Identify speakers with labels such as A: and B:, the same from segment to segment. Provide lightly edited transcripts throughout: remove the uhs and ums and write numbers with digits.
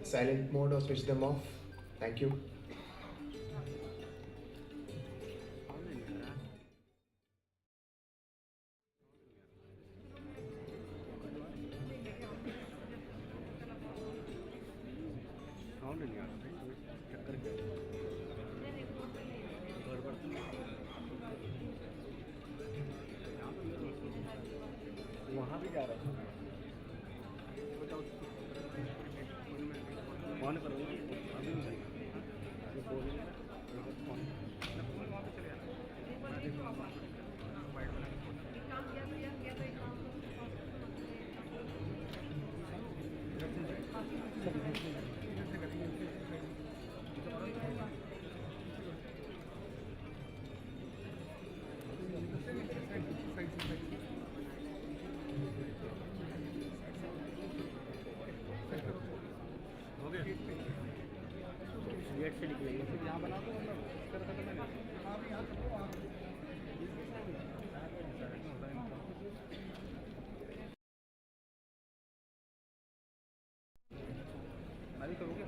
A: silent mode or switch them off. Thank you.
B: वहाँ भी जा रहा हूँ फोन करूँगा अभी नहीं अभी फोन वहाँ पे चले जाना हो गया गेट से निकलेंगे फिर यहाँ बना दो कर खत्म है अभी करोगे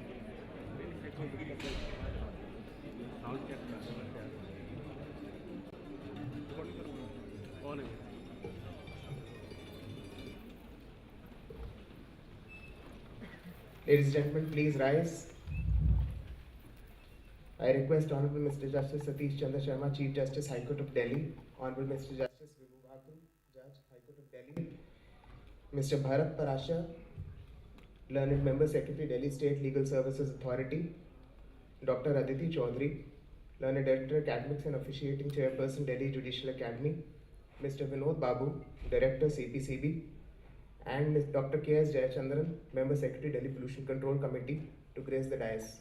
B: साउंड चेक कौन है
A: Ladies and gentlemen, please rise. I request Honorable Mr. Justice Satish Chandra Sharma, Chief Justice, High Court of Delhi, Honorable Mr. Justice Vibhu Bhakru, Judge, High Court of Delhi, Mr. Bharat Parasha, Learned Member Secretary, Delhi State Legal Services Authority, Dr. Aditi Chaudhary, Learned Director, Academics and Officiating Chairperson, Delhi Judicial Academy, Mr. Vinod Babu, Director, CPCB, and Ms. Dr. K.S. Jayachandran, Member Secretary, Delhi Pollution Control Committee, to grace the dais.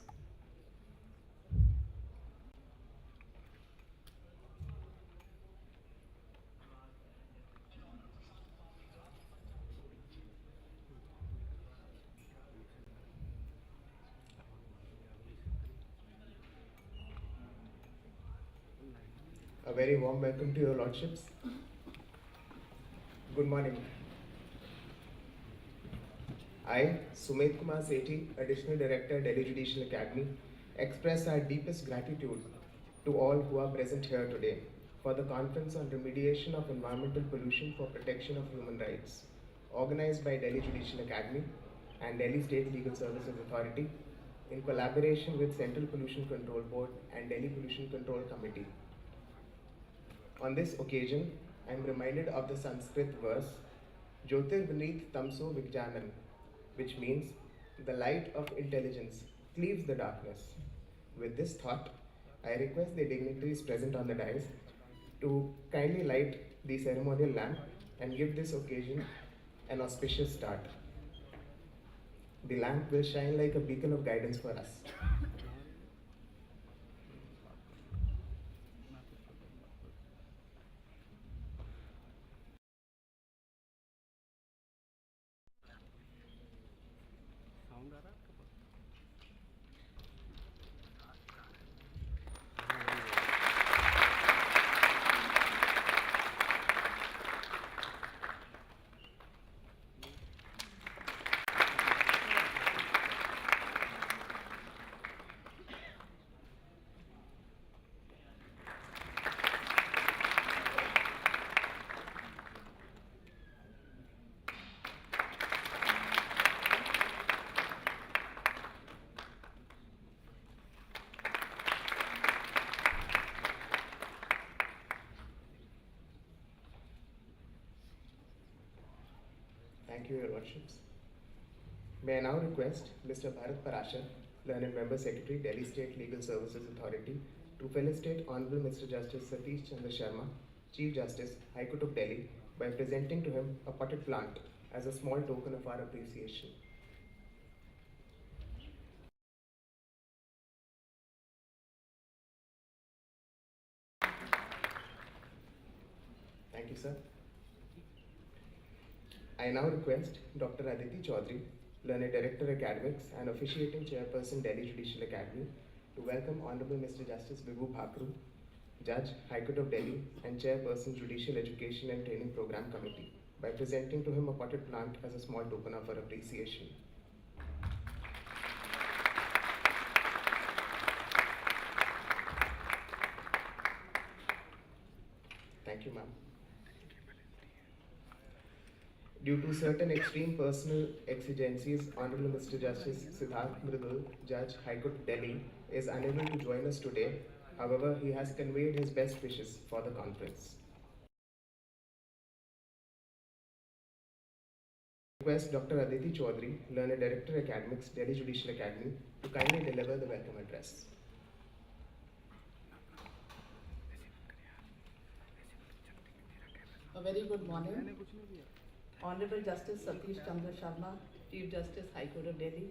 A: A very warm welcome to your lordships. Good morning. I, Sumit Kumar Sethi, Additional Director, Delhi Judicial Academy, express our deepest gratitude to all who are present here today for the Conference on Remediation of Environmental Pollution for Protection of Human Rights, organized by Delhi Judicial Academy and Delhi State Legal Services Authority in collaboration with Central Pollution Control Board and Delhi Pollution Control Committee. On this occasion, I am reminded of the Sanskrit verse, Jyotir Vineet Tamso Vigjanan, which means the light of intelligence cleaves the darkness. With this thought, I request the dignitaries present on the dais to kindly light the ceremonial lamp and give this occasion an auspicious start. The lamp will shine like a beacon of guidance for us.
B: Sound आ रहा है आपके
A: Thank you, Your Lordships. May I now request Mr. Bharat Parasha, Learned Member Secretary, Delhi State Legal Services Authority, to felicitate Honorable Mr. Justice Satish Chandra Sharma, Chief Justice, High Court of Delhi, by presenting to him a potted plant as a small token of our appreciation. Thank you, sir. I now request Dr. Aditi Chaudhary, Learned Director Academics and Officiating Chairperson, Delhi Judicial Academy, to welcome Honorable Mr. Justice Vibhu Bhakru, Judge, High Court of Delhi, and Chairperson, Judicial Education and Training Program Committee, by presenting to him a potted plant as a small token of our appreciation. Thank you, ma'am. Due to certain extreme personal exigencies, Honorable Mr. Justice Siddharth Mridul, Judge, High Court of Delhi, is unable to join us today. However, he has conveyed his best wishes for the conference. Request Dr. Aditi Chaudhary, Learner Director Academics, Delhi Judicial Academy, to kindly deliver the welcome address.
C: A very good morning. Honorable Justice Satish Chandra Sharma, Chief Justice, High Court of Delhi.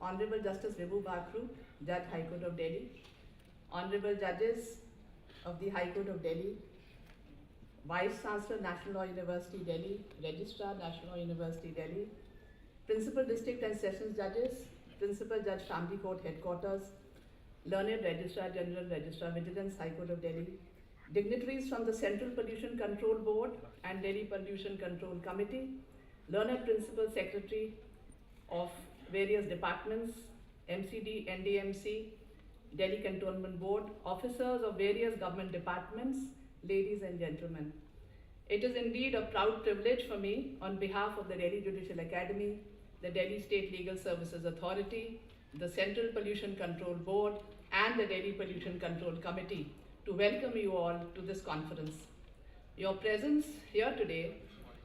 C: Honorable Justice Vibhu Bakru, Judge, High Court of Delhi. Honorable Judges of the High Court of Delhi. Vice Chancellor, National Law University, Delhi. Registrar, National Law University, Delhi. Principal District and Sessions Judges. Principal Judge, Family Court Headquarters. Learned Registrar General, Registrar Vigilance, High Court of Delhi. Dignitaries from the Central Pollution Control Board and Delhi Pollution Control Committee, learned Principal Secretary of various departments, MCD, NDMC, Delhi Cantonment Board, officers of various government departments, ladies and gentlemen. It is indeed a proud privilege for me, on behalf of the Delhi Judicial Academy, the Delhi State Legal Services Authority, the Central Pollution Control Board, and the Delhi Pollution Control Committee, to welcome you all to this conference. Your presence here today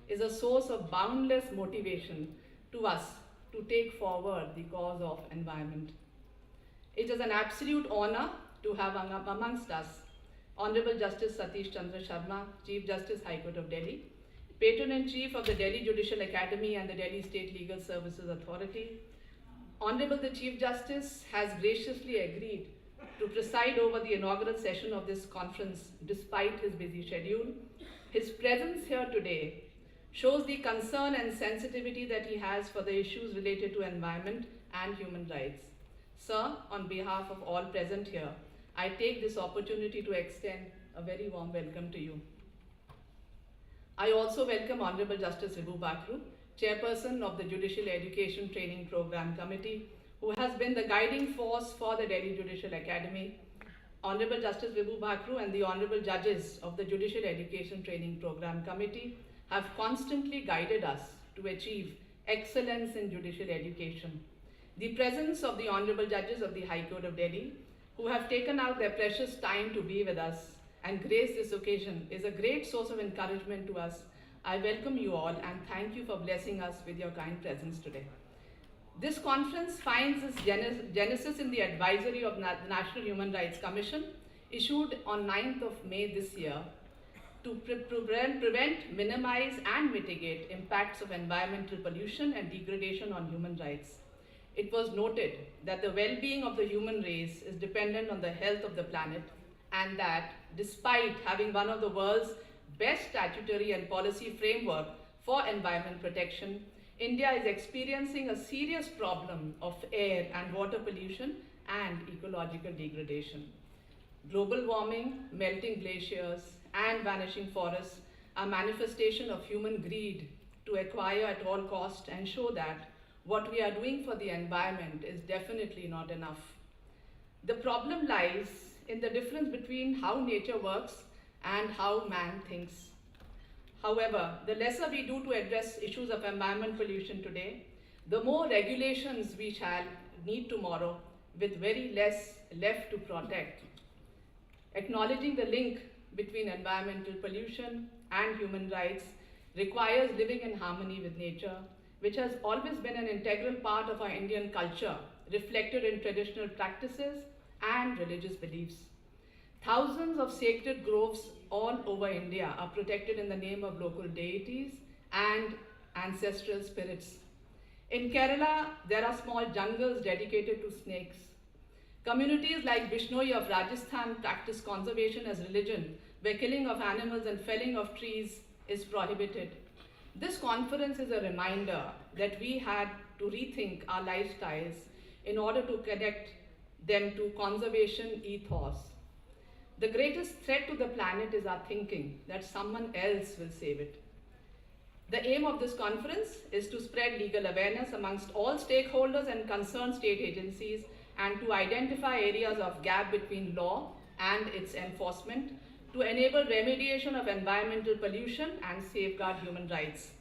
C: is a source of boundless motivation to us to take forward the cause of environment. It is an absolute honor to have amongst us Honorable Justice Satish Chandra Sharma, Chief Justice, High Court of Delhi, Patron-in-Chief of the Delhi Judicial Academy and the Delhi State Legal Services Authority. Honorable the Chief Justice has graciously agreed to preside over the inaugural session of this conference despite his busy schedule. His presence here today shows the concern and sensitivity that he has for the issues related to environment and human rights. Sir, on behalf of all present here, I take this opportunity to extend a very warm welcome to you. I also welcome Honorable Justice Vibhu Bakru, Chairperson of the Judicial Education Training Program Committee, who has been the guiding force for the Delhi Judicial Academy. Honorable Justice Vibhu Bakru and the Honorable Judges of the Judicial Education Training Program Committee have constantly guided us to achieve excellence in judicial education. The presence of the Honorable Judges of the High Court of Delhi, who have taken out their precious time to be with us and grace this occasion, is a great source of encouragement to us. I welcome you all and thank you for blessing us with your kind presence today. This conference finds its genesis in the advisory of the National Human Rights Commission, issued on 9th of May this year, to prevent, minimize and mitigate impacts of environmental pollution and degradation on human rights. It was noted that the well-being of the human race is dependent on the health of the planet, and that despite having one of the world's best statutory and policy framework for environment protection, India is experiencing a serious problem of air and water pollution and ecological degradation. Global warming, melting glaciers, and vanishing forests are manifestation of human greed to acquire at all cost and show that what we are doing for the environment is definitely not enough. The problem lies in the difference between how nature works and how man thinks. However, the lesser we do to address issues of environment pollution today, the more regulations we shall need tomorrow, with very less left to protect. Acknowledging the link between environmental pollution and human rights requires living in harmony with nature, which has always been an integral part of our Indian culture, reflected in traditional practices and religious beliefs. Thousands of sacred groves all over India are protected in the name of local deities and ancestral spirits. In Kerala, there are small jungles dedicated to snakes. Communities like Bishnoi of Rajasthan practice conservation as religion, where killing of animals and felling of trees is prohibited. This conference is a reminder that we had to rethink our lifestyles in order to connect them to conservation ethos. The greatest threat to the planet is our thinking that someone else will save it. The aim of this conference is to spread legal awareness amongst all stakeholders and concerned state agencies, and to identify areas of gap between law and its enforcement, to enable remediation of environmental pollution and safeguard human rights.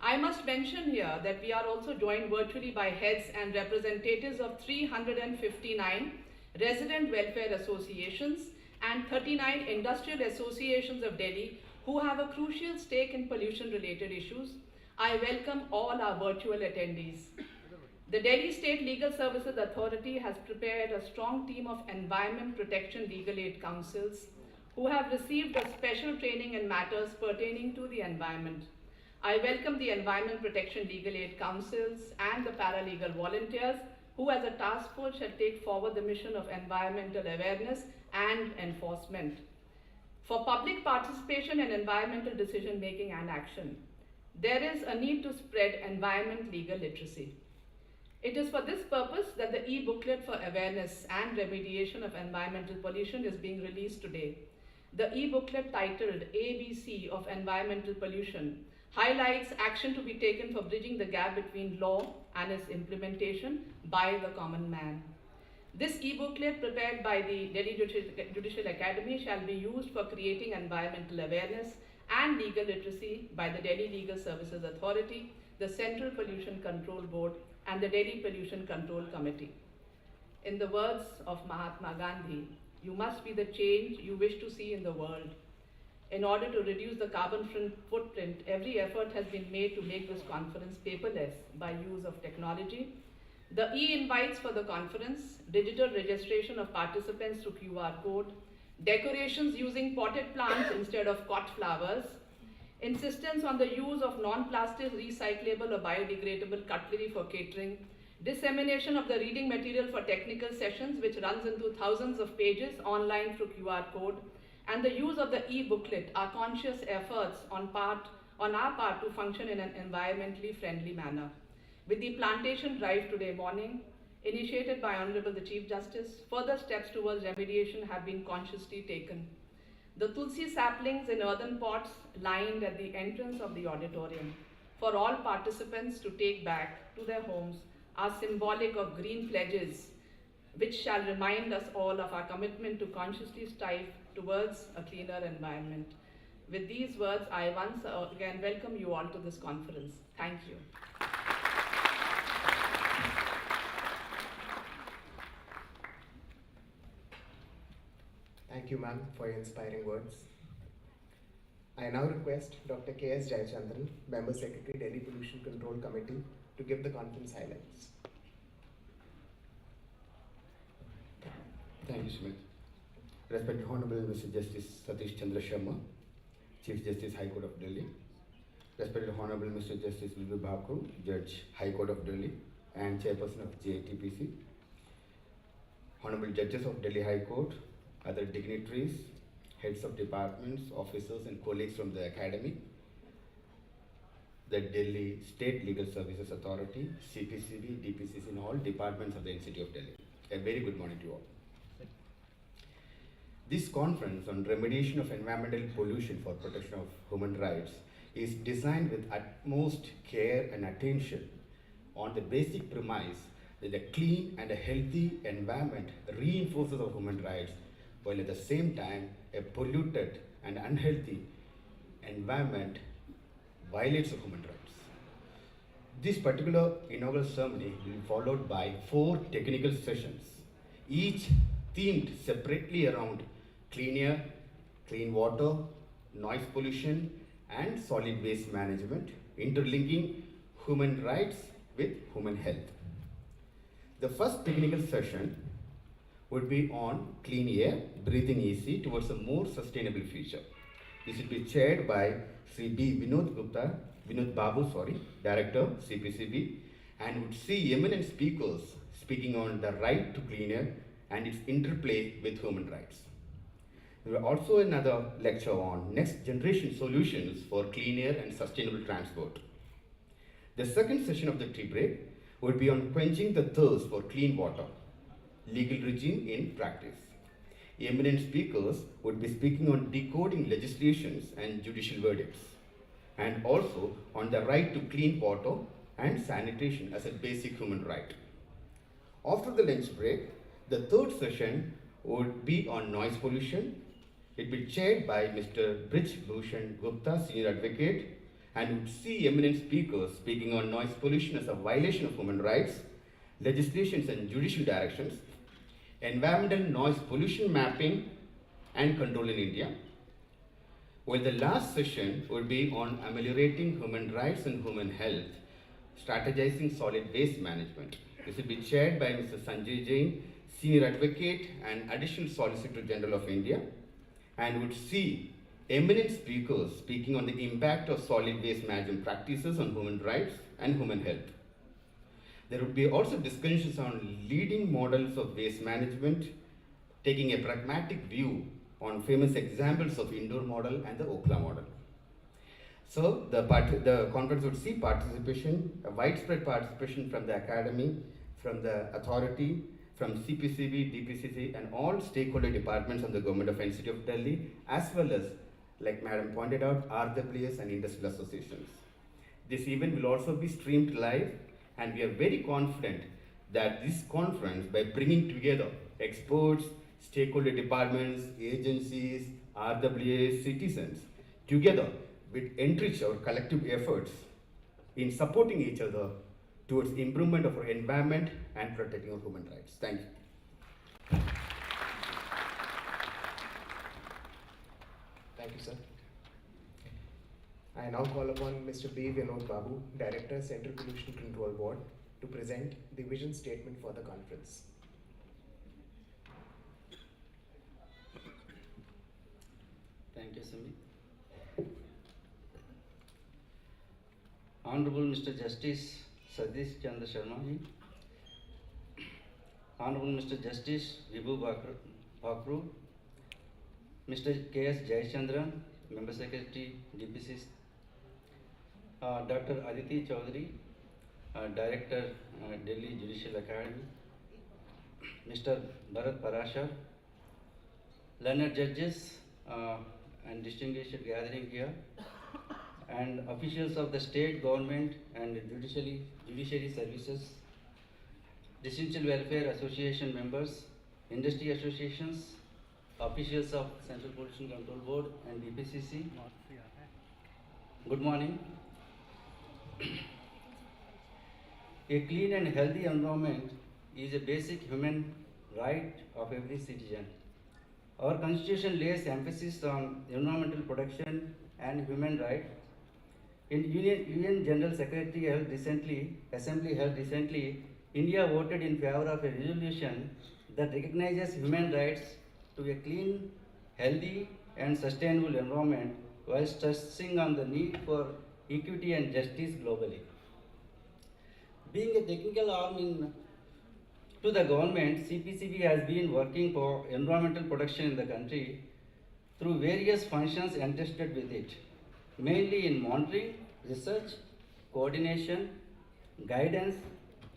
C: I must mention here that we are also joined virtually by heads and representatives of 359 resident welfare associations and 39 industrial associations of Delhi who have a crucial stake in pollution-related issues. I welcome all our virtual attendees. The Delhi State Legal Services Authority has prepared a strong team of environment protection legal aid counsels who have received a special training in matters pertaining to the environment. I welcome the Environment Protection Legal Aid Councils and the paralegal volunteers who as a task force shall take forward the mission of environmental awareness and enforcement. For public participation in environmental decision making and action, there is a need to spread environment legal literacy. It is for this purpose that the e-booklet for awareness and remediation of environmental pollution is being released today. The e-booklet titled ABC of Environmental Pollution highlights action to be taken for bridging the gap between law and its implementation by the common man. This e-booklet prepared by the Delhi Judicial Academy shall be used for creating environmental awareness and legal literacy by the Delhi Legal Services Authority, the Central Pollution Control Board, and the Delhi Pollution Control Committee. In the words of Mahatma Gandhi, you must be the change you wish to see in the world. In order to reduce the carbon footprint, every effort has been made to make this conference paperless by use of technology. The e-invites for the conference, digital registration of participants through QR code, decorations using potted plants instead of cut flowers, insistence on the use of non-plastic, recyclable or biodegradable cutlery for catering, dissemination of the reading material for technical sessions which runs into thousands of pages online through QR code, and the use of the e-booklet are conscious efforts on our part to function in an environmentally friendly manner. With the plantation drive today morning, initiated by Honorable the Chief Justice, further steps towards remediation have been consciously taken. The tulsi saplings in earthen pots lined at the entrance of the auditorium for all participants to take back to their homes are symbolic of green pledges which shall remind us all of our commitment to consciously strive towards a cleaner environment. With these words, I once again welcome you all to this conference. Thank you.
A: Thank you, ma'am, for your inspiring words. I now request Dr. K.S. Jayachandran, Member Secretary, Delhi Pollution Control Committee, to give the conference highlights.
B: Thank you, Sumit. Respected Honorable Mr. Justice Satish Chandra Sharma, Chief Justice, High Court of Delhi. Respected Honorable Mr. Justice Vibhu Bhakru, Judge, High Court of Delhi and Chairperson of JTPC. Honorable Judges of Delhi High Court, other dignitaries, heads of departments, officers and colleagues from the Academy, the Delhi State Legal Services Authority, CPCB, DPCC and all departments of the City of Delhi. A very good morning to you all. This conference on remediation of environmental pollution for protection of human rights is designed with utmost care and attention on the basic premise that a clean and a healthy environment reinforces our human rights, while at the same time a polluted and unhealthy environment violates our human rights. This particular inaugural ceremony will be followed by 4 technical sessions, each themed separately around clean air, clean water, noise pollution and solid waste management, interlinking human rights with human health. The first technical session would be on clean air, breathing easy towards a more sustainable future. This will be chaired by Sri B. Vinod Babu, Director, CPCB, and would see eminent speakers speaking on the right to clean air and its interplay with human rights. There will also another lecture on next generation solutions for clean air and sustainable transport. The second session of the tea break would be on quenching the thirst for clean water, legal regime in practice. Eminent speakers would be speaking on decoding legislations and judicial verdicts, and also on the right to clean water and sanitation as a basic human right. After the lunch break, the third session would be on noise pollution, It will be chaired by Mr. Brij Bhushan Gupta, Senior Advocate, and would see eminent speakers speaking on noise pollution as a violation of human rights, legislations and judicial directions, environmental noise pollution mapping and control in India, while the last session would be on ameliorating human rights and human health, strategizing solid waste management. This will be chaired by Mr. Sanjay Jain, Senior Advocate and Additional Solicitor General of India, and would see eminent speakers speaking on the impact of solid waste management practices on human rights and human health. There would be also discussions on leading models of waste management, taking a pragmatic view on famous examples of Indore model and the Okla model. So the conference would see participation, a widespread participation from the academy, from the authority, from CPCB, DPCC, and all stakeholder departments of the government of NCT of Delhi, as well as, like Madam pointed out, RWS and industrial associations. This event will also be streamed live, and we are very confident that this conference, by bringing together experts, stakeholder departments, agencies, RWAs, citizens, together will enrich our collective efforts in supporting each other towards improvement of our environment and protecting our human rights. Thank you.
A: Thank you, sir. I now call upon Mr. B. Vinod Babu, Director, Central Pollution Control Board, to present the vision statement for the conference.
D: Thank you, Sumit. Honorable Mr. Justice Sadish Chandra Sharma ji, Honorable Mr. Justice Vibhu Bakru, Mr. K.S. Jayachandran, Member Secretary, DPC, Dr. Aditi Chaudhary, Director, Delhi Judicial Academy, Mr. Bharat Parashar, learned judges and distinguished gathering here, and officials of the state government and judiciary services, Residential Welfare Association members, industry associations, officials of Central Pollution Control Board and DPCC. Good morning. A clean and healthy environment is a basic human right of every citizen. Our constitution lays emphasis on environmental protection and human rights. In UN General Secretary Assembly held recently, India voted in favor of a resolution that recognizes human rights to a clean, healthy and sustainable environment while stressing on the need for equity and justice globally. Being a technical arm to the government, CPCB has been working for environmental protection in the country through various functions entrusted with it, mainly in monitoring, research, coordination, guidance,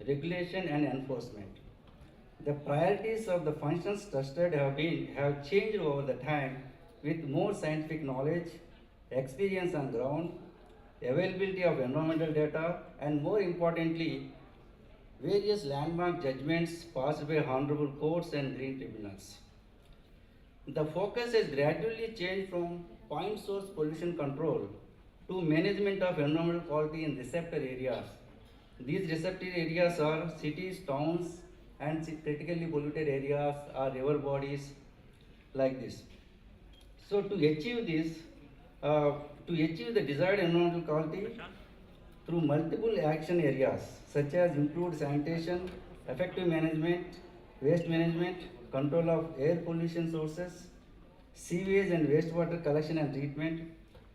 D: regulation and enforcement. The priorities of the functions trusted have changed over the time with more scientific knowledge, experience on ground, availability of environmental data, and more importantly, various landmark judgments passed by honorable courts and green tribunals. The focus has gradually changed from point source pollution control to management of environmental quality in receptor areas. These receptor areas are cities, towns, and critically polluted areas or river bodies like this. So to achieve this, the desired environmental quality through multiple action areas such as improved sanitation, effective management, waste management, control of air pollution sources, sewage and wastewater collection and treatment,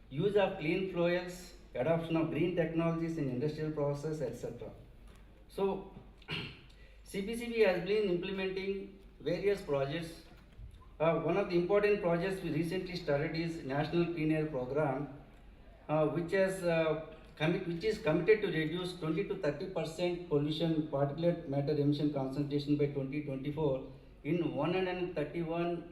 D: use of clean fuels, adoption of green technologies in industrial process, etc. So, CPCB has been implementing various projects. One of the important projects we recently started is National Clean Air Program, which is committed to reduce 20 to 30% pollution particulate matter emission concentration by 2024 in 131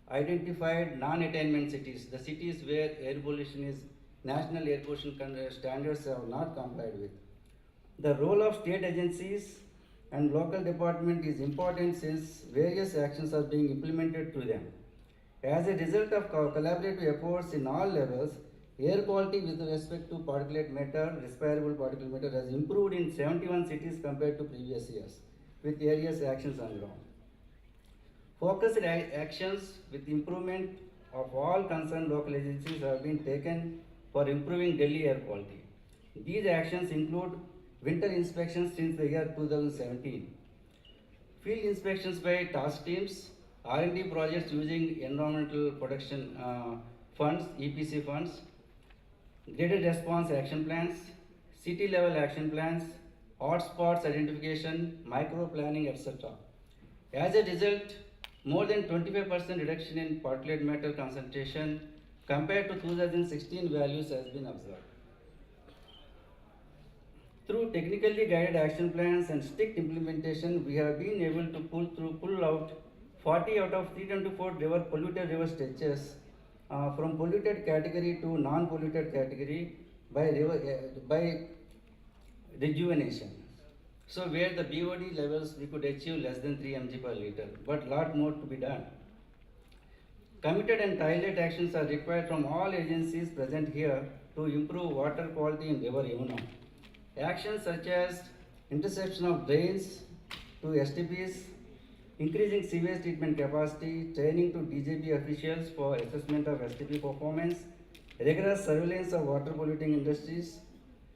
D: identified non-attainment cities, the cities where air pollution is national air pollution standards have not complied with. The role of state agencies and local department is important since various actions are being implemented through them. As a result of collaborative efforts in all levels, air quality with respect to particulate matter, respirable particulate matter has improved in 71 cities compared to previous years, with various actions on ground. Focused actions with improvement of all concerned local agencies have been taken for improving Delhi air quality. These actions include winter inspections since the year 2017, field inspections by task teams, R&D projects using environmental protection funds, EPC funds, graded response action plans, city level action plans, hotspots identification, micro planning, etc. As a result, more than 25% reduction in particulate matter concentration compared to 2016 values has been observed. Through technically guided action plans and strict implementation, we have been able to pull out 40 out of 324 polluted river stretches from polluted category to non-polluted category by rejuvenation. So where the BOD levels we could achieve less than 3 mg per liter, but lot more to be done. Committed and targeted actions are required from all agencies present here to improve water quality in River Yamuna. Actions such as interception of drains to STPs, increasing sewage treatment capacity, training to DJP officials for assessment of STP performance, rigorous surveillance of water polluting industries,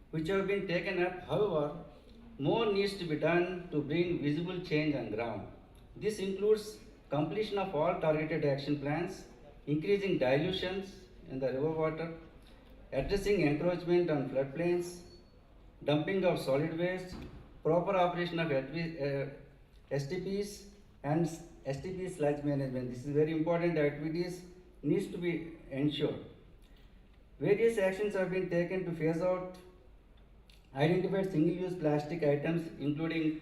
D: which have been taken up. However, more needs to be done to bring visible change on ground. This includes completion of all targeted action plans, increasing dilutions in the river water, addressing encroachment on floodplains, dumping of solid waste, proper operation of STPs and STP sludge management. This is very important activities needs to be ensured. Various actions have been taken to phase out identified single-use plastic items, including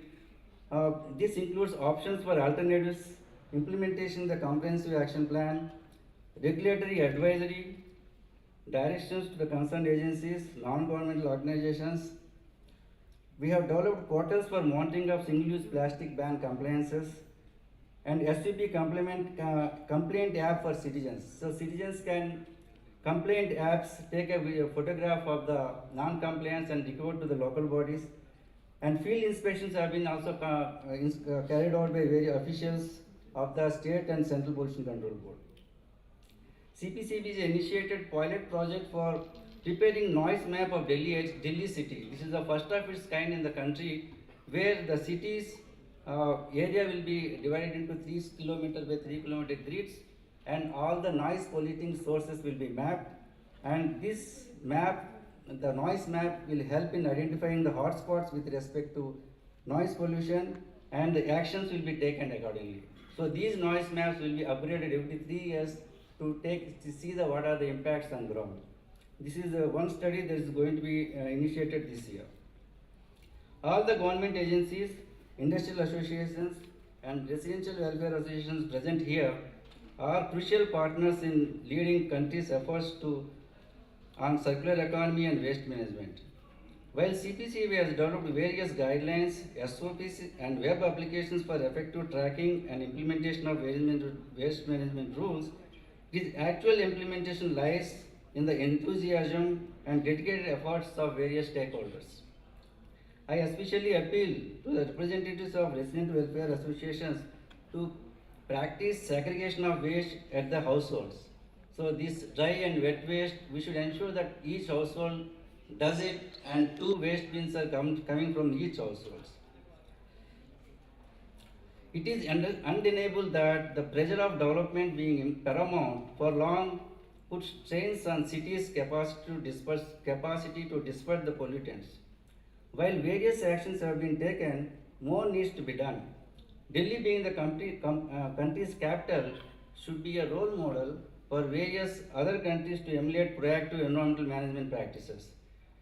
D: this includes options for alternatives, implementation of the comprehensive action plan, regulatory advisory, directions to the concerned agencies, non-governmental organizations. We have developed portals for monitoring of single-use plastic ban compliances and SVP complaint app for citizens. So citizens can complaint apps take a photograph of the non-compliance and report to the local bodies. And field inspections have been also carried out by various officials of the state and central pollution control board. CPCB initiated pilot project for preparing noise map of Delhi city. This is the first of its kind in the country, where the city's area will be divided into 3 km by 3 km grids, and all the noise polluting sources will be mapped. And this map, the noise map, will help in identifying the hotspots with respect to noise pollution, and the actions will be taken accordingly. So these noise maps will be upgraded every 3 years to see what are the impacts on ground. This is one study that is going to be initiated this year. All the government agencies, industrial associations, and residential welfare associations present here are crucial partners in leading countries' efforts on circular economy and waste management. While CPCB has developed various guidelines, SOPs, and web applications for effective tracking and implementation of waste management rules, its actual implementation lies in the enthusiasm and dedicated efforts of various stakeholders. I especially appeal to the representatives of resident welfare associations to practice segregation of waste at the households. So this dry and wet waste, we should ensure that each household does it, and 2 waste bins are coming from each household. It is undeniable that the pressure of development being paramount for long puts strains on cities' capacity to disperse the pollutants. While various actions have been taken, more needs to be done. Delhi, being the country's capital, should be a role model for various other countries to emulate proactive environmental management practices.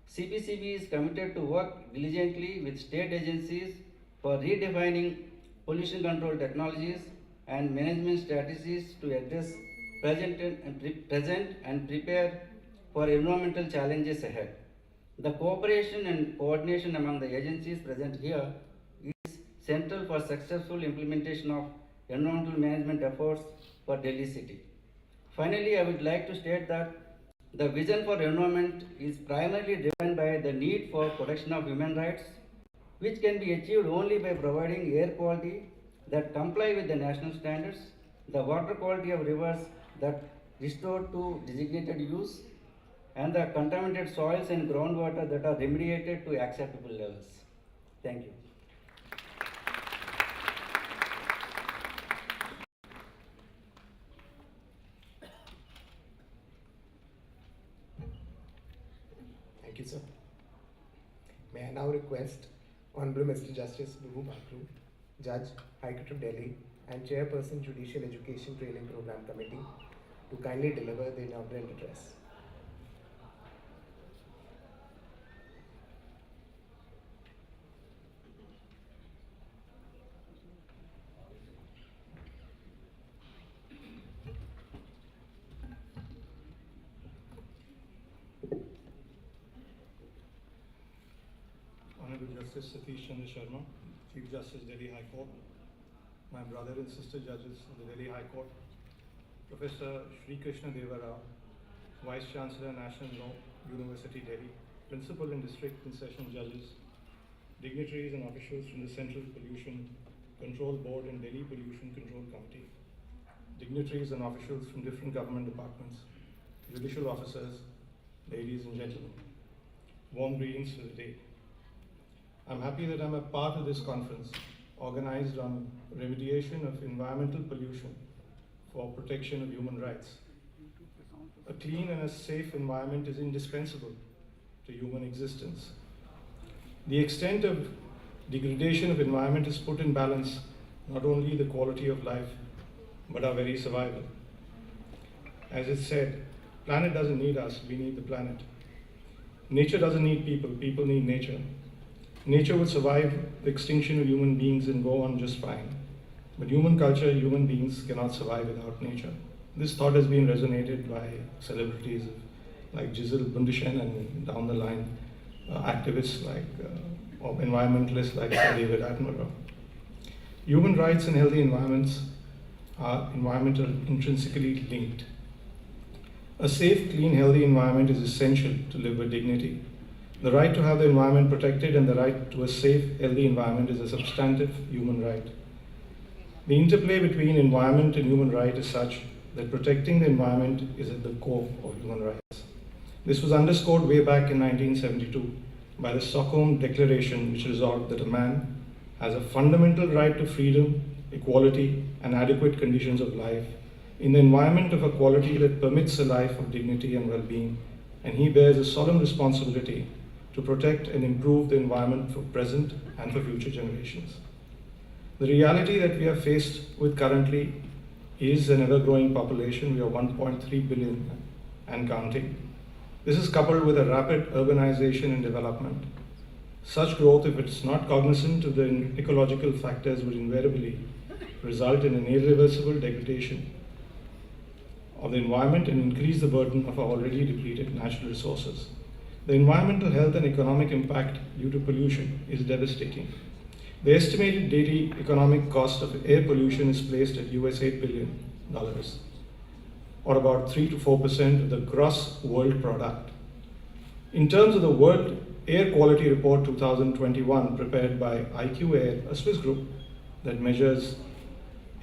D: CPCB is committed to work diligently with state agencies for redefining pollution control technologies and management strategies to address present and prepare for environmental challenges ahead. The cooperation and coordination among the agencies present here is central for successful implementation of environmental management efforts for Delhi city. Finally, I would like to state that the vision for environment is primarily driven by the need for protection of human rights, which can be achieved only by providing air quality that comply with the national standards, the water quality of rivers that restore to designated use, and the contaminated soils and groundwater that are remediated to acceptable levels. Thank you.
A: Thank you, sir. May I now request Honorable Mr. Justice Bibu Bakru, Judge, High Court of Delhi, and Chairperson Judicial Education Training Program Committee, to kindly deliver the inaugural address.
E: Honorable Justice Satish Chandra Sharma, Chief Justice, Delhi High Court, my brother and sister judges of the Delhi High Court, Professor Sri Krishna Deva Rao, Vice Chancellor, National Law University, Delhi, Principal and District and Session Judges, dignitaries and officials from the Central Pollution Control Board and Delhi Pollution Control Committee, dignitaries and officials from different government departments, judicial officers, ladies and gentlemen. Warm greetings for the day. I'm happy that I'm a part of this conference organized on remediation of environmental pollution for protection of human rights. A clean and a safe environment is indispensable to human existence. The extent of degradation of environment is put in balance not only the quality of life, but our very survival. As it's said, planet doesn't need us, we need the planet. Nature doesn't need people, people need nature. Nature would survive the extinction of human beings and go on just fine. But human culture, human beings cannot survive without nature. This thought has been resonated by celebrities like Giselle Bundchen and down the line, activists like, or environmentalists like Sir David Attenborough. Human rights and healthy environments are intrinsically linked. A safe, clean, healthy environment is essential to live with dignity. The right to have the environment protected and the right to a safe, healthy environment is a substantive human right. The interplay between environment and human right is such that protecting the environment is at the core of human rights. This was underscored way back in 1972 by the Stockholm Declaration, which resolved that a man has a fundamental right to freedom, equality, and adequate conditions of life in the environment of a quality that permits a life of dignity and well-being, and he bears a solemn responsibility to protect and improve the environment for present and for future generations. The reality that we are faced with currently is an ever-growing population. We are 1.3 billion and counting. This is coupled with a rapid urbanization and development. Such growth, if it's not cognizant of the ecological factors, would invariably result in an irreversible degradation of the environment and increase the burden of our already depleted natural resources. The environmental health and economic impact due to pollution is devastating. The estimated daily economic cost of air pollution is placed at US $8 billion, or about 3 to 4% of the gross world product. In terms of the World Air Quality Report 2021, prepared by IQ Air, a Swiss group that measures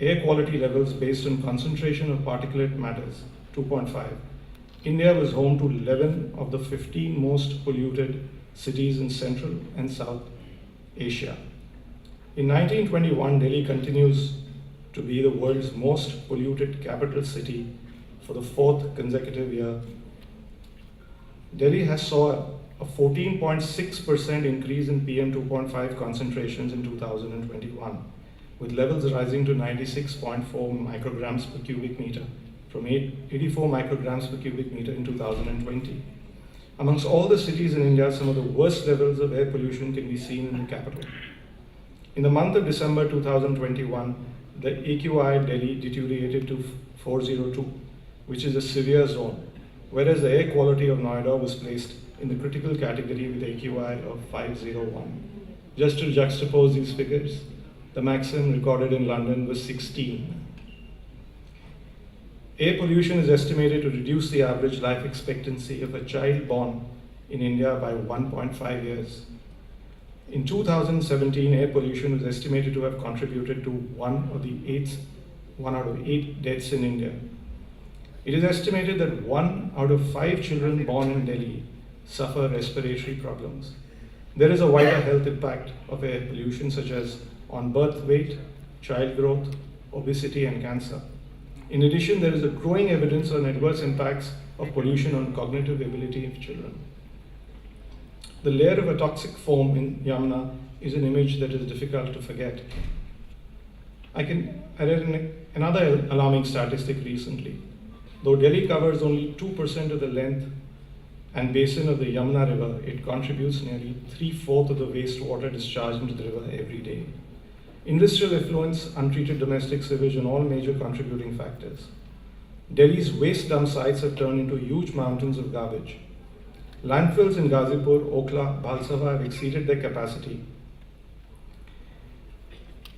E: air quality levels based on concentration of particulate matters, 2.5, India was home to 11 of the 15 most polluted cities in Central and South Asia. In 1921, Delhi continues to be the world's most polluted capital city for the fourth consecutive year. Delhi has saw a 14.6% increase in PM 2.5 concentrations in 2021, with levels rising to 96.4 micrograms per cubic meter from 84 micrograms per cubic meter in 2020. Amongst all the cities in India, some of the worst levels of air pollution can be seen in the capital. In the month of December 2021, the AQI Delhi deteriorated to 402, which is a severe zone, whereas the air quality of Noida was placed in the critical category with AQI of 501. Just to juxtapose these figures, the maximum recorded in London was 16. Air pollution is estimated to reduce the average life expectancy of a child born in India by 1.5 years. In 2017, air pollution was estimated to have contributed to one out of eight deaths in India. It is estimated that 1 out of 5 children born in Delhi suffer respiratory problems. There is a wider health impact of air pollution, such as on birth weight, child growth, obesity, and cancer. In addition, there is a growing evidence on adverse impacts of pollution on cognitive ability of children. The layer of a toxic foam in Yamuna is an image that is difficult to forget. I read another alarming statistic recently. Though Delhi covers only 2% of the length and basin of the Yamuna River, it contributes nearly 3/4 of the wastewater discharged into the river every day. Industrial effluents, untreated domestic sewage, and all major contributing factors. Delhi's waste dump sites have turned into huge mountains of garbage. Landfills in Ghazipur, Okhla, Bhalsava have exceeded their capacity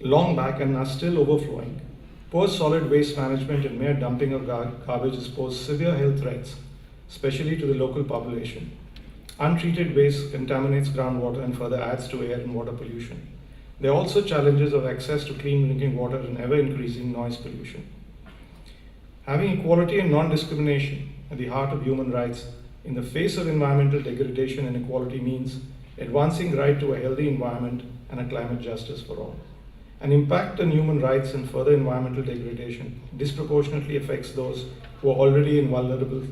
E: long back and are still overflowing. Poor solid waste management and mere dumping of garbage has posed severe health threats, especially to the local population. Untreated waste contaminates groundwater and further adds to air and water pollution. There are also challenges of access to clean drinking water and ever-increasing noise pollution. Having equality and non-discrimination at the heart of human rights in the face of environmental degradation and equality means advancing right to a healthy environment and a climate justice for all. An impact on human rights and further environmental degradation disproportionately affects those who are already in vulnerable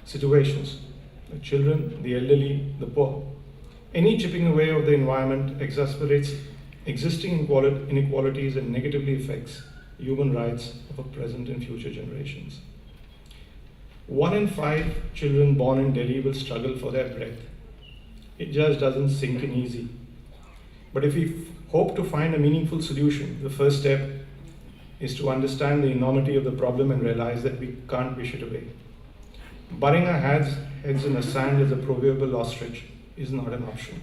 E: situations: the children, the elderly, the poor. Any chipping away of the environment exacerbates existing inequalities and negatively affects human rights of our present and future generations. 1 in 5 children born in Delhi will struggle for their breath. It just doesn't sink in easy. But if we hope to find a meaningful solution, the first step is to understand the enormity of the problem and realize that we can't wish it away. Burying our heads in the sand as a proverbial ostrich is not an option.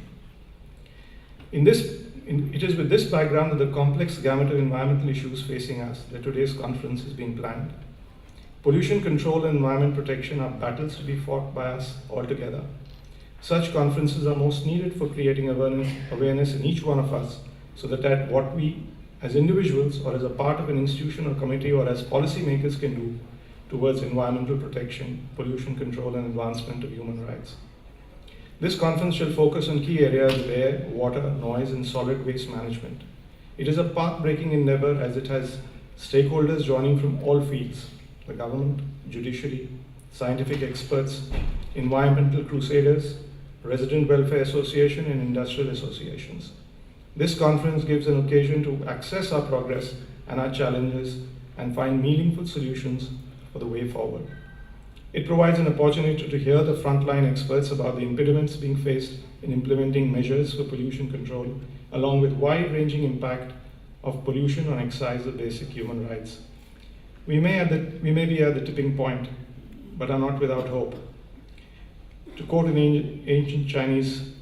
E: It is with this background that the complex gamut of environmental issues facing us that today's conference is being planned. Pollution control and environment protection are battles to be fought by us all together. Such conferences are most needed for creating awareness in each one of us, so that what we as individuals or as a part of an institution or committee or as policymakers can do towards environmental protection, pollution control, and advancement of human rights. This conference shall focus on key areas of air, water, noise, and solid waste management. It is a path-breaking endeavor as it has stakeholders joining from all fields: the government, judiciary, scientific experts, environmental crusaders, resident welfare association, and industrial associations. This conference gives an occasion to assess our progress and our challenges and find meaningful solutions for the way forward. It provides an opportunity to hear the frontline experts about the impediments being faced in implementing measures for pollution control, along with wide-ranging impact of pollution on exercise of basic human rights. We may be at the tipping point, but are not without hope. To quote an ancient Chinese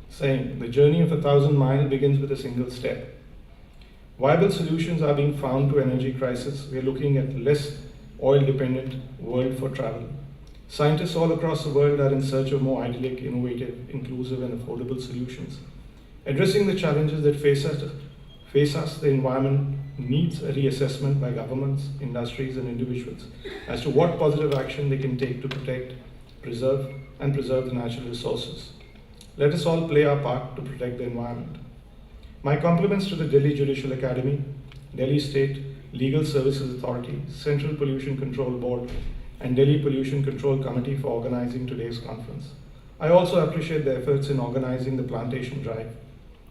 E: saying, the journey of 1,000 miles begins with a single step. Viable solutions are being found to energy crisis. We are looking at less oil-dependent world for travel. Scientists all across the world are in search of more idyllic, innovative, inclusive, and affordable solutions. Addressing the challenges that face us, the environment needs a reassessment by governments, industries, and individuals as to what positive action they can take to protect, preserve the natural resources. Let us all play our part to protect the environment. My compliments to the Delhi Judicial Academy, Delhi State Legal Services Authority, Central Pollution Control Board, and Delhi Pollution Control Committee for organizing today's conference. I also appreciate the efforts in organizing the plantation drive,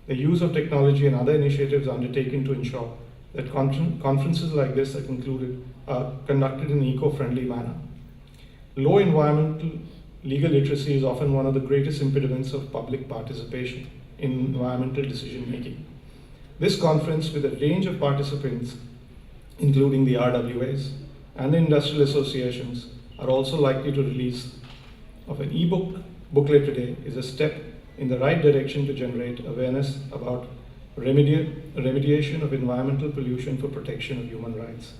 E: the use of technology and other initiatives undertaken to ensure that conferences like this are conducted in an eco-friendly manner. Low environmental legal literacy is often one of the greatest impediments of public participation in environmental decision making. This conference, with a range of participants, including the RWAs and the industrial associations, are also likely to release of an booklet today, is a step in the right direction to generate awareness about remediation of environmental pollution for protection of human rights.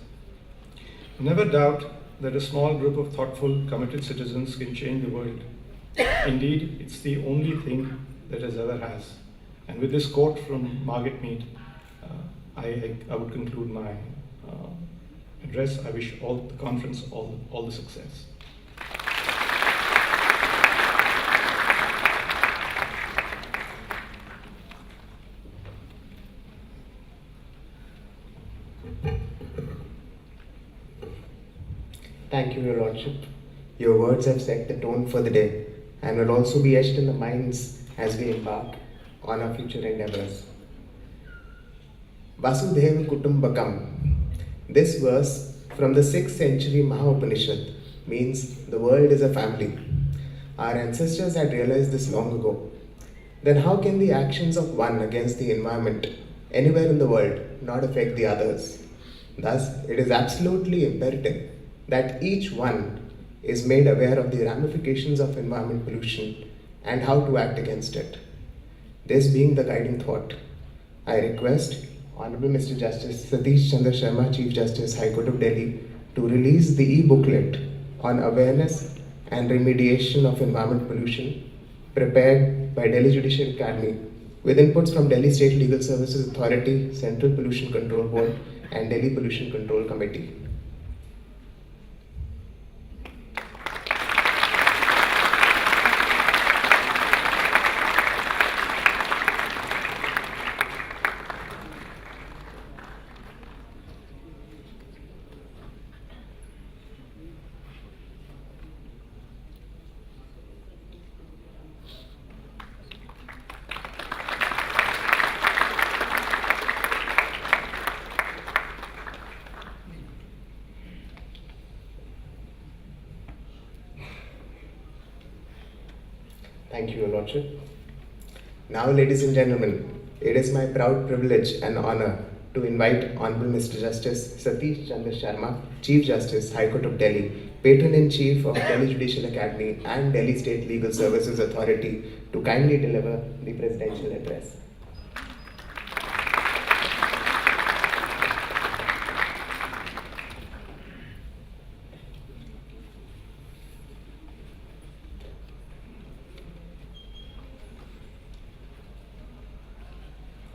E: Never doubt that a small group of thoughtful, committed citizens can change the world. Indeed, it's the only thing that has ever has. And with this quote from Margaret Mead, I would conclude my address. I wish all the conference all the success.
A: Thank you, Your Lordship. Your words have set the tone for the day and will also be etched in the minds as we embark on our future endeavors. Vasudhaiva Kutumbakam. This verse from the 6th century Maha-Upanishad means the world is a family. Our ancestors had realized this long ago. Then how can the actions of one against the environment anywhere in the world not affect the others? Thus, it is absolutely imperative that each one is made aware of the ramifications of environment pollution and how to act against it. This being the guiding thought, I request Honorable Mr. Justice Satish Chandra Sharma, Chief Justice, High Court of Delhi, to release the e-booklet on awareness and remediation of environment pollution prepared by Delhi Judicial Academy with inputs from Delhi State Legal Services Authority, Central Pollution Control Board and Delhi Pollution Control Committee. Thank you, Your Lordship. Now, ladies and gentlemen, it is my proud privilege and honor to invite Honorable Mr. Justice Satish Chandra Sharma, Chief Justice, High Court of Delhi, Patron-in-Chief of Delhi Judicial Academy and Delhi State Legal Services Authority to kindly deliver the presidential address.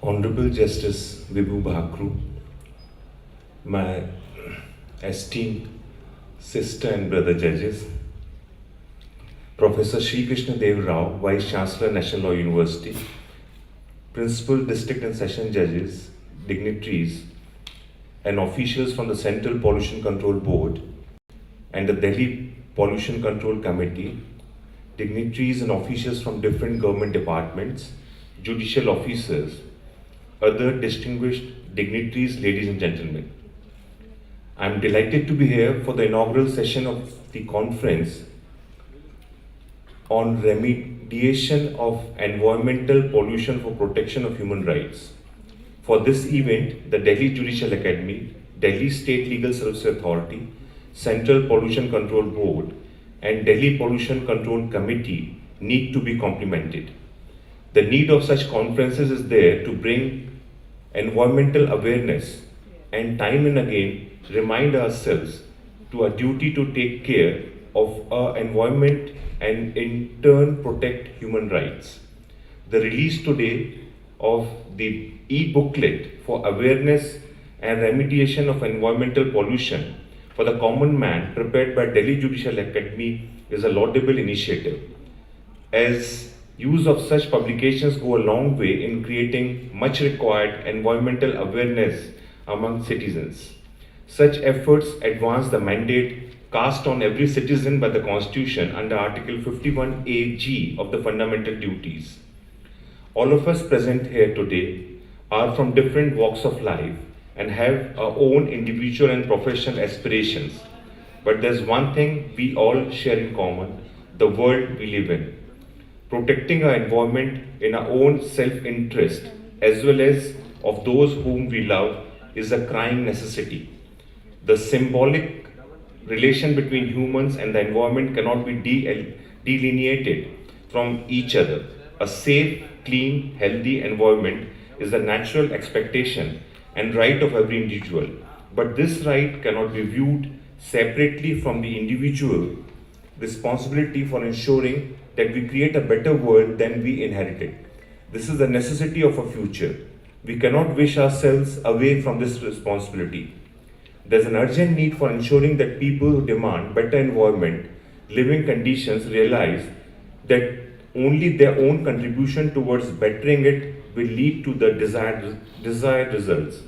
F: Honorable Justice Vibhu Bhakru, my esteemed sister and brother judges, Professor Sri Krishna Dev Rao, Vice Chancellor, National Law University, Principal District and Session Judges, dignitaries, and officials from the Central Pollution Control Board and the Delhi Pollution Control Committee, dignitaries and officials from different government departments, judicial officers, other distinguished dignitaries, ladies and gentlemen. I am delighted to be here for the inaugural session of the conference on remediation of environmental pollution for protection of human rights. For this event, the Delhi Judicial Academy, Delhi State Legal Services Authority, Central Pollution Control Board, and Delhi Pollution Control Committee need to be complemented. The need of such conferences is there to bring environmental awareness and time and again remind ourselves to our duty to take care of our environment and in turn protect human rights. The release today of the e-booklet for awareness and remediation of environmental pollution for the common man prepared by Delhi Judicial Academy is a laudable initiative, as use of such publications go a long way in creating much required environmental awareness among citizens. Such efforts advance the mandate cast on every citizen by the Constitution under Article 51AG of the Fundamental Duties. All of us present here today are from different walks of life and have our own individual and professional aspirations. But there's one thing we all share in common: the world we live in. Protecting our environment in our own self-interest as well as of those whom we love is a crying necessity. The symbolic relation between humans and the environment cannot be delineated from each other. A safe, clean, healthy environment is the natural expectation and right of every individual. But this right cannot be viewed separately from the individual responsibility for ensuring that we create a better world than we inherited. This is the necessity of a future. We cannot wish ourselves away from this responsibility. There's an urgent need for ensuring that people who demand better environment, living conditions realize that only their own contribution towards bettering it will lead to the desired results.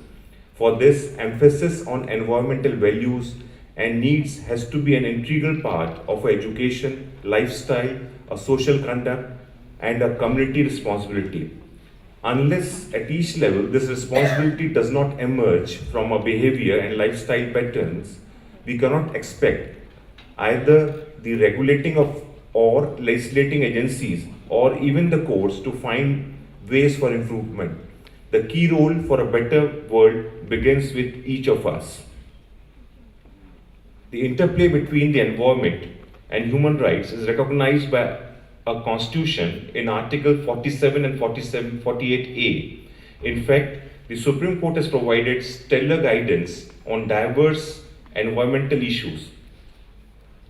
F: For this, emphasis on environmental values and needs has to be an integral part of our education, lifestyle, a social conduct, and a community responsibility. Unless at each level this responsibility does not emerge from our behavior and lifestyle patterns, we cannot expect either the regulating of or legislating agencies or even the courts to find ways for improvement. The key role for a better world begins with each of us. The interplay between the environment and human rights is recognized by a constitution in Article 47 and 48A. In fact, the Supreme Court has provided stellar guidance on diverse environmental issues.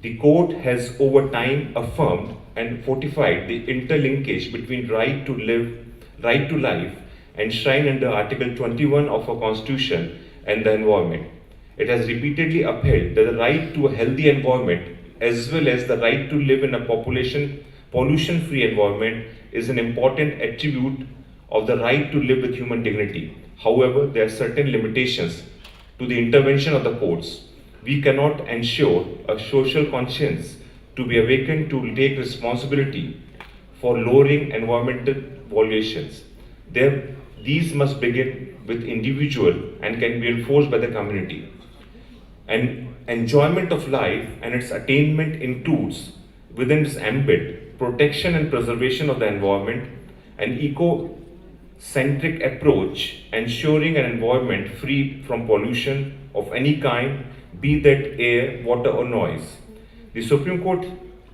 F: The court has over time affirmed and fortified the interlinkage between right to life, enshrined under Article 21 of our Constitution, and the environment. It has repeatedly upheld that the right to a healthy environment as well as the right to live in a pollution-free environment is an important attribute of the right to live with human dignity. However, there are certain limitations to the intervention of the courts. We cannot ensure a social conscience to be awakened to take responsibility for lowering environmental violations. These must begin with individual and can be enforced by the community. And enjoyment of life and its attainment includes within its ambit protection and preservation of the environment, an eco-centric approach ensuring an environment free from pollution of any kind, be that air, water or noise. The Supreme Court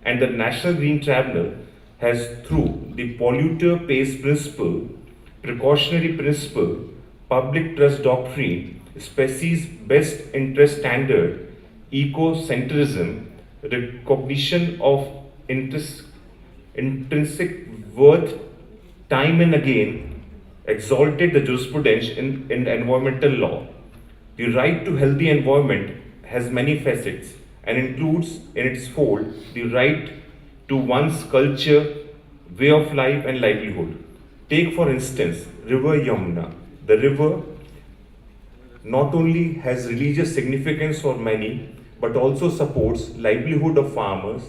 F: and the National Green Tribunal has, through the polluter pays principle, precautionary principle, public trust doctrine, species best interest standard, eco-centrism, recognition of intrinsic worth, time and again exalted the jurisprudence in environmental law. The right to healthy environment has many facets and includes in its fold the right to one's culture, way of life and livelihood. Take for instance River Yamuna. The river not only has religious significance for many but also supports livelihood of farmers,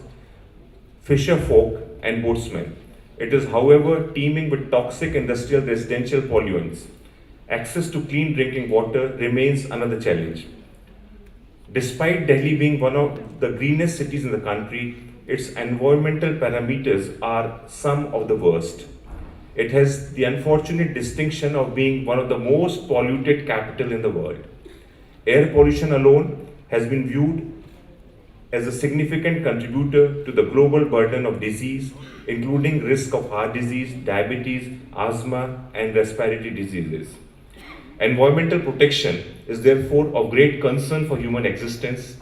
F: fisher folk and boatsmen. It is however teeming with toxic industrial residential pollutants. Access to clean drinking water remains another challenge. Despite Delhi being one of the greenest cities in the country, its environmental parameters are some of the worst. It has the unfortunate distinction of being one of the most polluted capital in the world. Air pollution alone has been viewed as a significant contributor to the global burden of disease, including risk of heart disease, diabetes, asthma, and respiratory diseases. Environmental protection is therefore of great concern for human existence.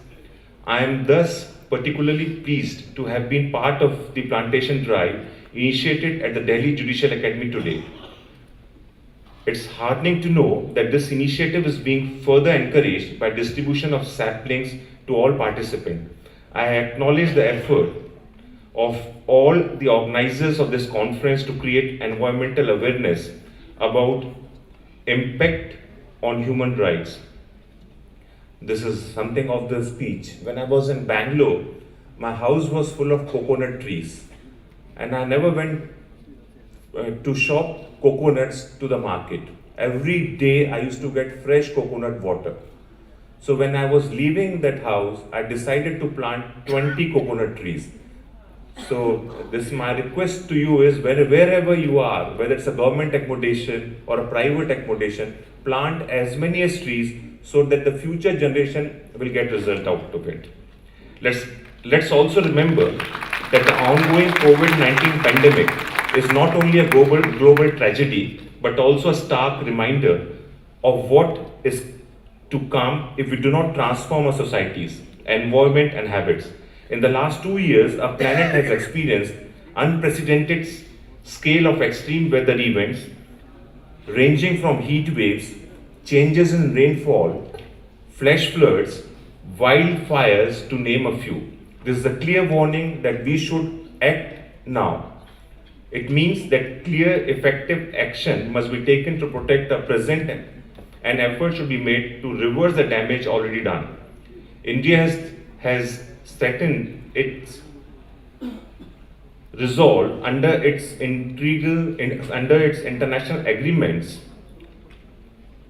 F: I am thus particularly pleased to have been part of the plantation drive initiated at the Delhi Judicial Academy today. It's heartening to know that this initiative is being further encouraged by distribution of saplings to all participants. I acknowledge the effort of all the organizers of this conference to create environmental awareness about impact on human rights. This is something of the speech. When I was in Bangalore, my house was full of coconut trees and I never went to shop coconuts to the market. Every day I used to get fresh coconut water. So when I was leaving that house, I decided to plant 20 coconut trees. So this my request to you is wherever you are, whether it's a government accommodation or a private accommodation, plant as many as trees so that the future generation will get result out of it. Let's also remember that the ongoing COVID-19 pandemic is not only a global tragedy, but also a stark reminder of what is to come if we do not transform our societies. environment, and habits. In the last 2 years, our planet has experienced unprecedented scale of extreme weather events ranging from heat waves, changes in rainfall, flash floods, wildfires, to name a few. This is a clear warning that we should act now. It means that clear, effective action must be taken to protect the present, and effort should be made to reverse the damage already done. India has strengthened its resolve under its international agreements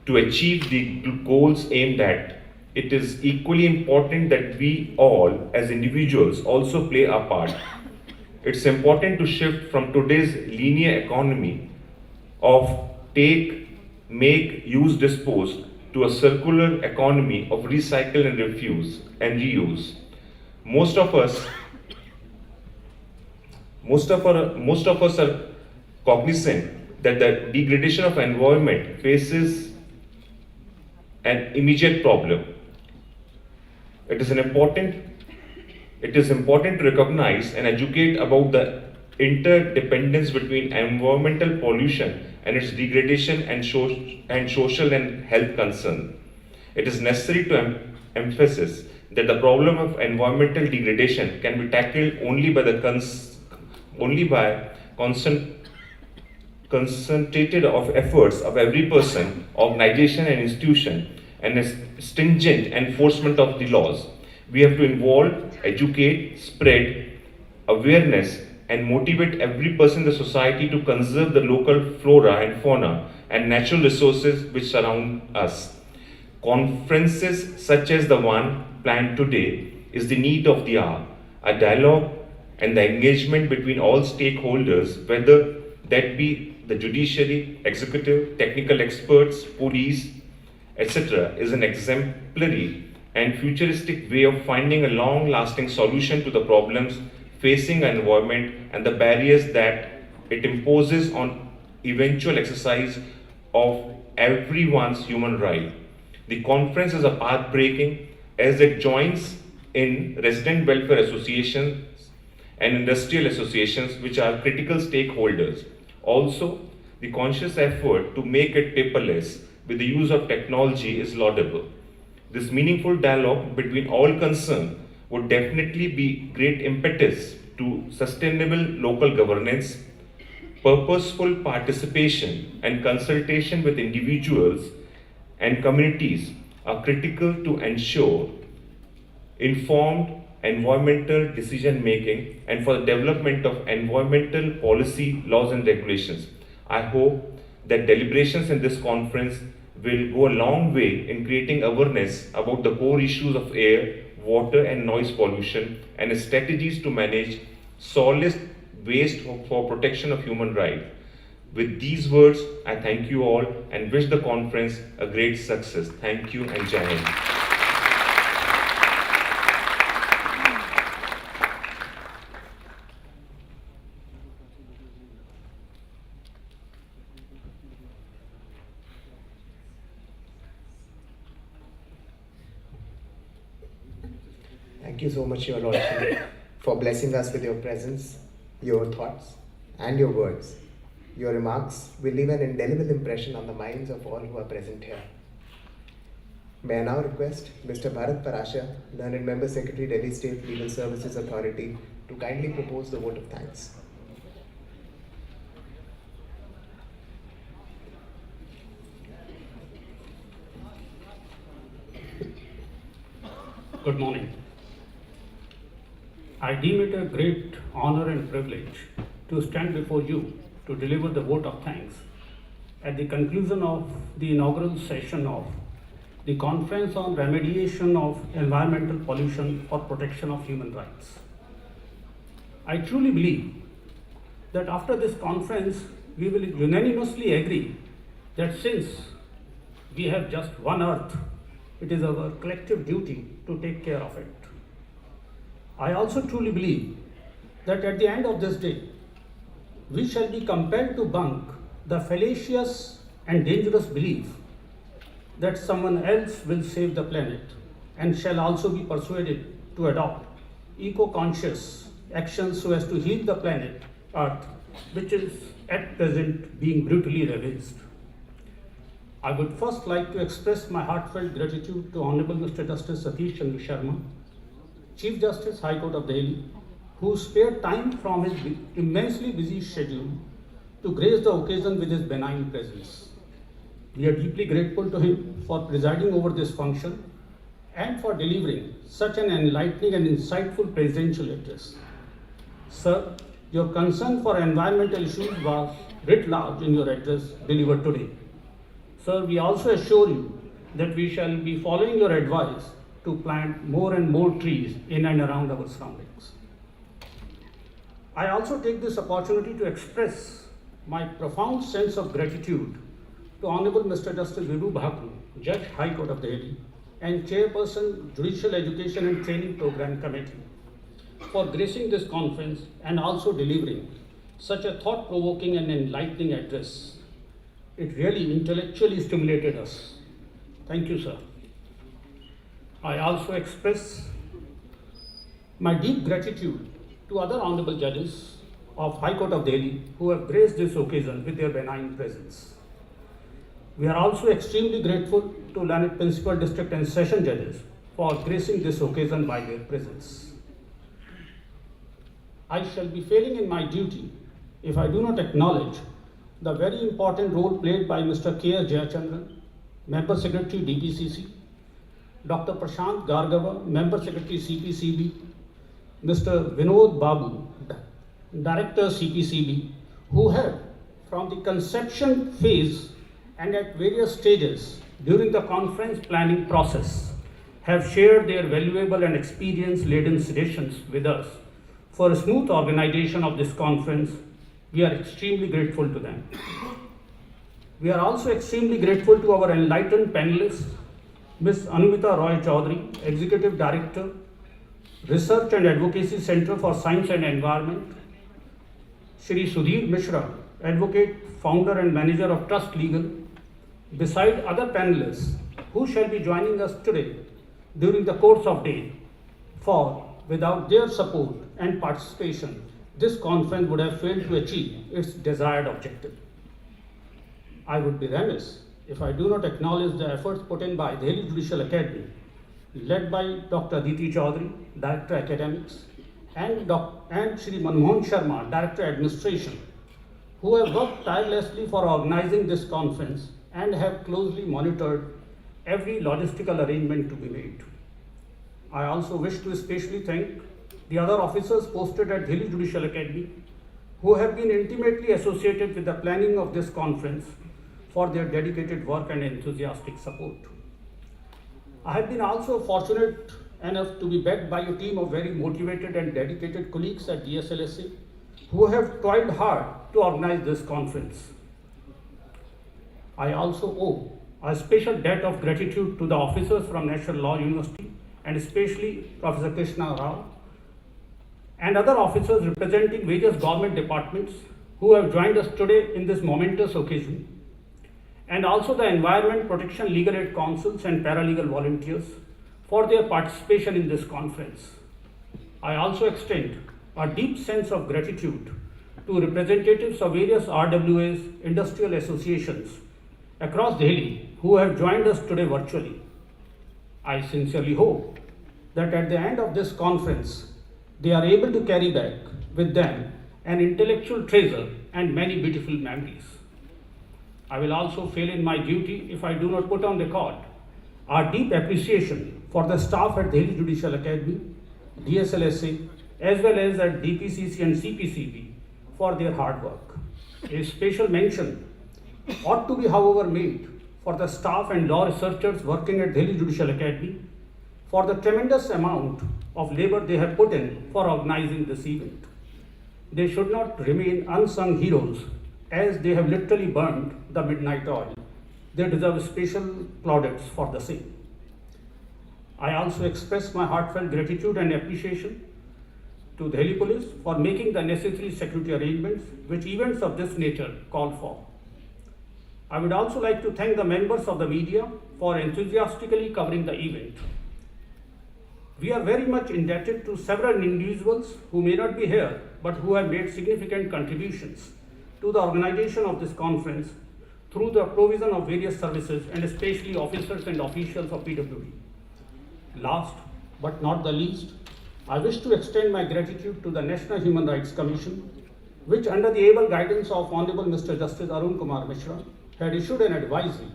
F: to achieve the goals aimed at. It is equally important that we all, as individuals, also play our part. It's important to shift from today's linear economy of take, make, use, dispose to a circular economy of recycle and refuse and reuse. Most of us are cognizant that the degradation of environment faces an immediate problem. It is important to recognize and educate about the interdependence between environmental pollution and its degradation and social and health concern. It is necessary to emphasize that the problem of environmental degradation can be tackled only by concentrated of efforts of every person, organization, and institution, and a stringent enforcement of the laws. We have to involve, educate, spread awareness, and motivate every person in the society to conserve the local flora and fauna and natural resources which surround us. Conferences such as the one planned today is the need of the hour. A dialogue and the engagement between all stakeholders, whether that be the judiciary, executive, technical experts, police, etc., is an exemplary and futuristic way of finding a long-lasting solution to the problems facing an environment and the barriers that it imposes on eventual exercise of everyone's human right. The conference is a path-breaking as it joins in resident welfare associations and industrial associations, which are critical stakeholders. Also, the conscious effort to make it paperless with the use of technology is laudable. This meaningful dialogue between all concerned would definitely be great impetus to sustainable local governance. Purposeful participation and consultation with individuals and communities are critical to ensure informed environmental decision making and for the development of environmental policy, laws, and regulations. I hope that deliberations in this conference will go a long way in creating awareness about the core issues of air, water, and noise pollution, and strategies to manage solid waste for protection of human rights. With these words, I thank you all and wish the conference a great success. Thank you and Jai Hind.
A: Thank you so much, Your Lordship, for blessing us with your presence, your thoughts, and your words. Your remarks will leave an indelible impression on the minds of all who are present here. May I now request Mr. Bharat Parasha, Learned Member Secretary, Delhi State Legal Services Authority, to kindly propose the vote of thanks.
G: Good morning. I deem it a great honor and privilege to stand before you to deliver the vote of thanks at the conclusion of the inaugural session of the Conference on Remediation of Environmental Pollution for Protection of Human Rights. I truly believe that after this conference, we will unanimously agree that since we have just one earth, it is our collective duty to take care of it. I also truly believe that at the end of this day, we shall be compelled to bunk the fallacious and dangerous belief that someone else will save the planet and shall also be persuaded to adopt eco-conscious actions so as to heal the planet Earth, which is at present being brutally ravaged. I would first like to express my heartfelt gratitude to Honorable Mr. Justice Satish Chandra Sharma, Chief Justice, High Court of Delhi, who spared time from his immensely busy schedule to grace the occasion with his benign presence. We are deeply grateful to him for presiding over this function and for delivering such an enlightening and insightful presidential address. Sir, your concern for environmental issues was writ large in your address delivered today. Sir, we also assure you that we shall be following your advice to plant more and more trees in and around our surroundings. I also take this opportunity to express my profound sense of gratitude to Honorable Mr. Justice Vibhu Bhakru, Judge, High Court of Delhi, and Chairperson, Judicial Education and Training Program Committee, for gracing this conference and also delivering such a thought-provoking and enlightening address. It really intellectually stimulated us. Thank you, sir. I also express my deep gratitude to other honorable judges of High Court of Delhi who have graced this occasion with their benign presence. We are also extremely grateful to learned principal district and session judges for gracing this occasion by their presence. I shall be failing in my duty if I do not acknowledge the very important role played by Mr. K. Jayachandran, Member Secretary DPCC, Dr. Prashant Gargava, Member Secretary CPCB, Mr. Vinod Babu, Director CPCB, who have from the conception phase and at various stages during the conference planning process have shared their valuable and experience-laden suggestions with us for a smooth organization of this conference. We are extremely grateful to them. We are also extremely grateful to our enlightened panelists, Ms. Anumita Roy Chaudhary, Executive Director, Research and Advocacy Center for Science and Environment, Shri Sudhir Mishra, Advocate, Founder and Manager of Trust Legal, beside other panelists who shall be joining us today during the course of day, for without their support and participation, this conference would have failed to achieve its desired objective. I would be remiss if I do not acknowledge the efforts put in by Delhi Judicial Academy, led by Dr. Aditi Chaudhary, Director Academics, and Shri Manmohan Sharma, Director Administration, who have worked tirelessly for organizing this conference and have closely monitored every logistical arrangement to be made. I also wish to especially thank the other officers posted at Delhi Judicial Academy who have been intimately associated with the planning of this conference for their dedicated work and enthusiastic support. I have been also fortunate enough to be backed by a team of very motivated and dedicated colleagues at DSLSA who have toiled hard to organize this conference. I also owe a special debt of gratitude to the officers from National Law University and especially Professor Krishna Rao and other officers representing various government departments who have joined us today in this momentous occasion, and also the Environment Protection Legal Aid Councils and paralegal volunteers for their participation in this conference. I also extend a deep sense of gratitude to representatives of various RWAs, industrial associations across Delhi who have joined us today virtually. I sincerely hope that at the end of this conference, they are able to carry back with them an intellectual treasure and many beautiful memories. I will also fail in my duty if I do not put on record our deep appreciation for the staff at Delhi Judicial Academy, DSLSA, as well as at DPCC and CPCB for their hard work. A special mention ought to be, however, made for the staff and law researchers working at Delhi Judicial Academy for the tremendous amount of labor they have put in for organizing this event. They should not remain unsung heroes as they have literally burned the midnight oil. They deserve special plaudits for the same. I also express my heartfelt gratitude and appreciation to Delhi Police for making the necessary security arrangements which events of this nature call for. I would also like to thank the members of the media for enthusiastically covering the event. We are very much indebted to several individuals who may not be here but who have made significant contributions to the organization of this conference through the provision of various services and especially officers and officials of PWD. Last but not the least, I wish to extend my gratitude to the National Human Rights Commission, which under the able guidance of Honorable Mr. Justice Arun Kumar Mishra had issued an advisory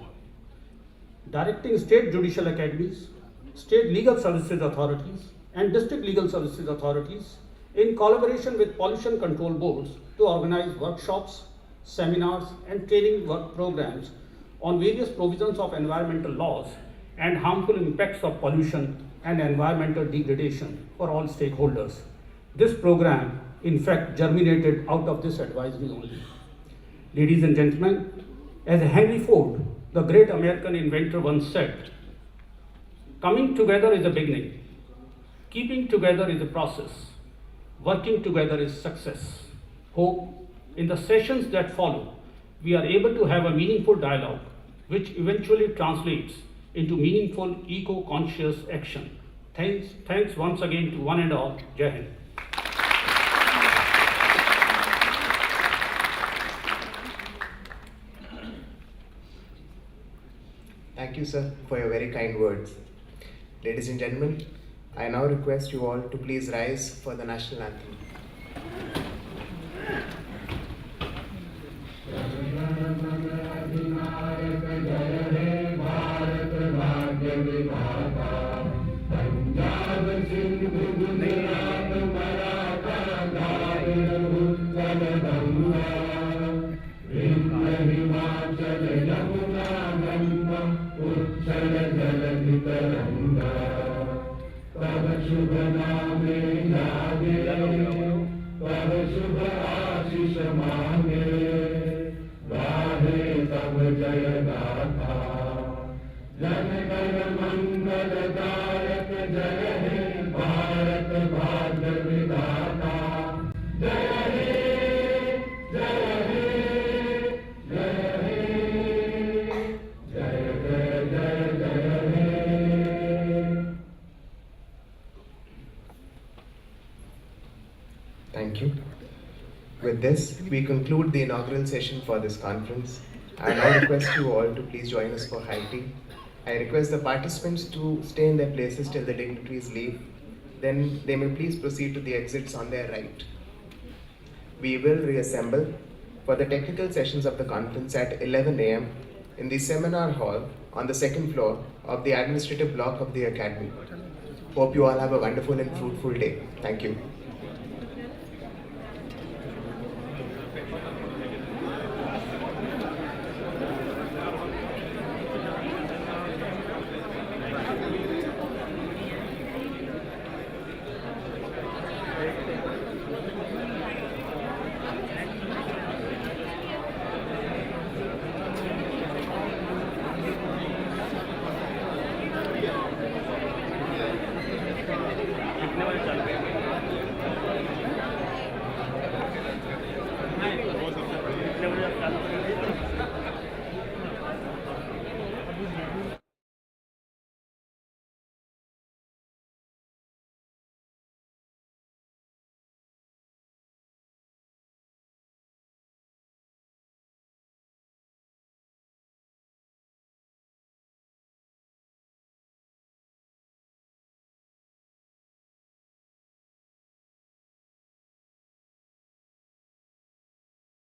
G: directing state judicial academies, state legal services authorities and district legal services authorities in collaboration with pollution control boards to organize workshops, seminars and training work programs on various provisions of environmental laws and harmful impacts of pollution and environmental degradation for all stakeholders. This program in fact germinated out of this advisory only. Ladies and gentlemen, as Henry Ford, the great American inventor, once said, coming together is a beginning, keeping together is a process, working together is success. Hope in the sessions that follow, we are able to have a meaningful dialogue which eventually translates into meaningful eco-conscious action. Thanks once again to one and all. Jai Hind.
A: Thank you, sir, for your very kind words. Ladies and gentlemen, I now request you all to please rise for the national anthem. Thank you. With this, we conclude the inaugural session for this conference. I now request you all to please join us for high tea. I request the participants to stay in their places till the dignitaries leave. Then they may please proceed to the exits on their right. We will reassemble for the technical sessions of the conference at 11 a.m. in the seminar hall on the second floor of the administrative block of the Academy. Hope you all have a wonderful and fruitful day. Thank you.